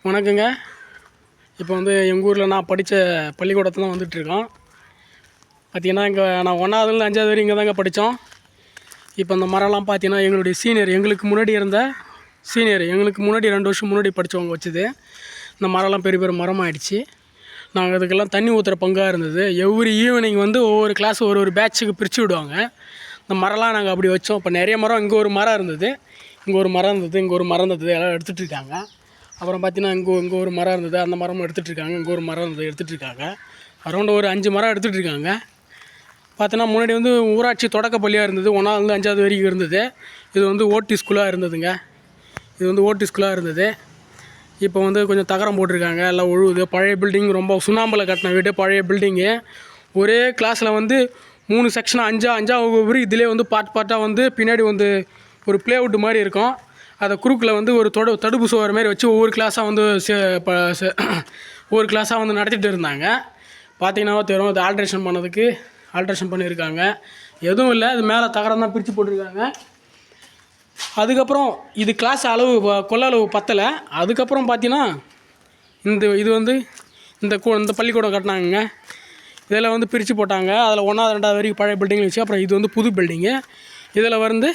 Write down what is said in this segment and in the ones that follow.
வணக்கங்க. இப்போ வந்து எங்கள் ஊரில் நான் படித்த பள்ளிக்கூடத்தில் தான் வந்துட்டுருக்கோம். பார்த்திங்கன்னா இங்கே நான் 1ஆவதுலேருந்து 5ஆவது வரையும் இங்கே தாங்க படித்தோம். இப்போ இந்த மரம்லாம் பார்த்திங்கன்னா எங்களுடைய சீனியர், எங்களுக்கு முன்னாடி 2 வருஷம் முன்னாடி படித்தவங்க வச்சுது. இந்த மரம்லாம் பெரிய பெரிய மரமாகிடுச்சு. நாங்கள் அதுக்கெல்லாம் தண்ணி ஊற்றுற பங்காக இருந்தது. எவ்ரி ஈவினிங் வந்து ஒவ்வொரு கிளாஸ் ஒரு பேட்சுக்கு பிரித்து விடுவாங்க. இந்த மரம்லாம் நாங்கள் அப்படி வச்சோம். இப்போ நிறைய மரம், இங்கே ஒரு மரம் இருந்தது, இங்கே ஒரு மரம் இருந்தது, இங்கே ஒரு மரம் இருந்தது, எல்லாம் எடுத்துகிட்ருக்காங்க. அப்புறம் பார்த்திங்கன்னா இங்கே ஒரு மரம் இருந்தது, அந்த மரமும் எடுத்துகிட்ருக்காங்க. இங்கே ஒரு மரம் இருந்தது, எடுத்துகிட்ருக்காங்க. அரௌண்டு ஒரு 5 மரம் எடுத்துகிட்ருக்காங்க. பார்த்தோன்னா முன்னாடி வந்து ஊராட்சி தொடக்கப்பள்ளியாக இருந்தது, 1ஆவதுலேருந்து 5ஆவது வரைக்கும் இருந்தது. இது வந்து ஓடி ஸ்கூலாக இருந்ததுங்க. இது வந்து ஓடி ஸ்கூலாக இருந்தது. இப்போ வந்து கொஞ்சம் தகரம் போட்டிருக்காங்க, எல்லாம் ஒழுகுது. பழைய பில்டிங், ரொம்ப சுண்ணாம்பில் கட்டின வீடு, பழைய பில்டிங்கு. ஒரே கிளாஸில் வந்து 3 செக்ஷனாக 5ஆம் வகுப்பு இதிலே வந்து பார்ட்டாக வந்து பின்னாடி வந்து ஒரு ப்ளேவுட் மாதிரி இருக்கும். அதை குறுக்கில் வந்து ஒரு தடுப்பு சுவர் மாதிரி வச்சு ஒவ்வொரு கிளாஸாக வந்து ஒவ்வொரு கிளாஸாக வந்து நடத்திட்டு இருந்தாங்க. பார்த்திங்கன்னா தெரியும், இது ஆல்ட்ரேஷன் பண்ணியிருக்காங்க. எதுவும் இல்லை, அது மேலே தகரம் தான் பிரித்து போட்டிருக்காங்க. அதுக்கப்புறம் இது கிளாஸ் அளவு கொள்ள அளவு பத்தலை. அதுக்கப்புறம் பார்த்திங்கன்னா இது வந்து இந்த பள்ளிக்கூடம் கட்டினாங்க. இதில் வந்து பிரித்து போட்டாங்க. அதில் 1ஆவது 2ஆவது வரைக்கும் பழைய பில்டிங் வச்சு, அப்புறம் இது வந்து புது பில்டிங்கு. இதில் வந்து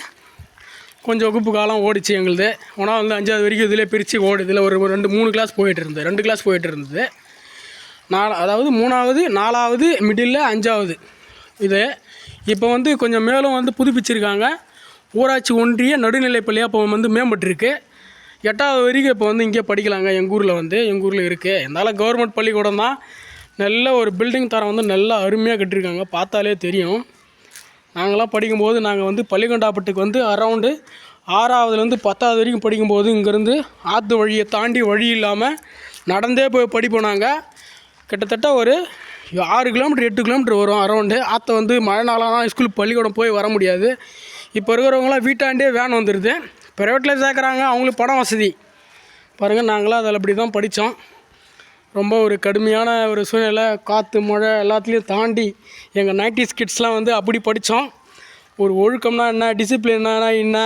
கொஞ்சம் வகுப்பு காலம் ஓடிச்சு எங்களுது. 1ஆவதுலேருந்து 5ஆவது வரைக்கும் இதிலே பிரித்து ஓடுது. இதில் ஒரு 2-3 கிளாஸ் போயிட்டு இருந்தது, 2 கிளாஸ் போயிட்டு இருந்தது. அதாவது 3ஆவது 4ஆவது மிடில் 5ஆவது இது. இப்போ வந்து கொஞ்சம் மேலும் வந்து புதுப்பிச்சிருக்காங்க. ஊராட்சி ஒன்றிய நடுநிலைப்பள்ளியாக இப்போ வந்து மேம்பட்டுருக்கு. 8ஆவது வரைக்கும் இப்போ வந்து இங்கே படிக்கலாங்க. எங்கள் ஊரில் இருக்குது. இருந்தாலும் கவர்மெண்ட் பள்ளிக்கூடம் தான். நல்ல ஒரு பில்டிங் தரம் வந்து நல்லா அருமையாக கட்டியிருக்காங்க, பார்த்தாலே தெரியும். நாங்களாம் படிக்கும்போது நாங்கள் வந்து பள்ளிகொண்டாப்பட்டுக்கு வந்து அரௌண்டு 6ஆவதுலேருந்து 10ஆவது வரைக்கும் படிக்கும்போது இங்கேருந்து ஆற்று வழியை தாண்டி வழி இல்லாமல் நடந்தே போய் படிப்போம். நாங்கள் கிட்டத்தட்ட ஒரு 6 கிலோமீட்டர் 8 கிலோமீட்டர் வரும் அரௌண்டு. ஆற்றை வந்து மழை நாளானால் ஸ்கூலுக்கு பள்ளிக்கூடம் போய் வர முடியாது. இப்போ இருக்கிறவங்களாம் வீட்டாண்டே வேன் வந்துடுது. ப்ரைவேட்டில் சேர்க்குறாங்க, அவங்களுக்கு பணம் வசதி பாருங்கள். நாங்களாம் அதில் அப்படி தான் படித்தோம். ரொம்ப ஒரு கடுமையான ஒரு சூழ்நிலை, காற்று மழை எல்லாத்துலேயும் தாண்டி எங்கள் 90s கிட்ஸ்லாம் வந்து அப்படி படித்தோம். ஒரு ஒழுக்கம்னா என்ன, டிசிப்ளின்னா என்ன,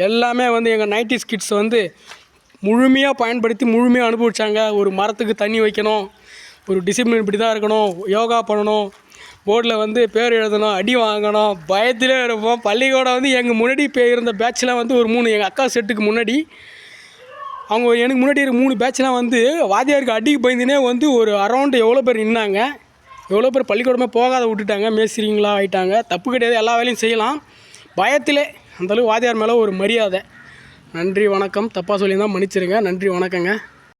எல்லாமே வந்து எங்கள் 90s கிட்ஸ் வந்து முழுமையாக பயன்படுத்தி முழுமையாக அனுபவிச்சாங்க. ஒரு மரத்துக்கு தண்ணி வைக்கணும், ஒரு டிசிப்ளின் இப்படி தான் இருக்கணும், யோகா பண்ணணும், போர்டில் வந்து பேர் எழுதணும், அடி வாங்கணும், பயத்திலே இருப்போம். பள்ளிக்கூடம் வந்து எங்கள் முன்னாடி இப்போ இருந்த பேட்ச்லாம் வந்து ஒரு 3 எங்கள் அக்கா செட்டுக்கு முன்னாடி, அவங்க எனக்கு முன்னாடி 3 பேட்ச்லாம் வந்து வாத்தியாருக்கு அடிக்கு பயந்துனே வந்து ஒரு அரௌண்டு எவ்வளோ பேர் நின்னாங்க, எவ்வளோ பேர் பள்ளிக்கூடமே போகாத விட்டுட்டாங்க. மேஸ்திரிங்களா ஆகிட்டாங்க. தப்பு கிடையாது, எல்லா வேலையும் செய்யலாம். பயத்திலே அந்தளவுக்கு வாத்தியார் மேலே ஒரு மரியாதை. நன்றி வணக்கம். தப்பாக சொல்லியிருந்தால் மன்னிச்சிருங்க. நன்றி வணக்கங்க.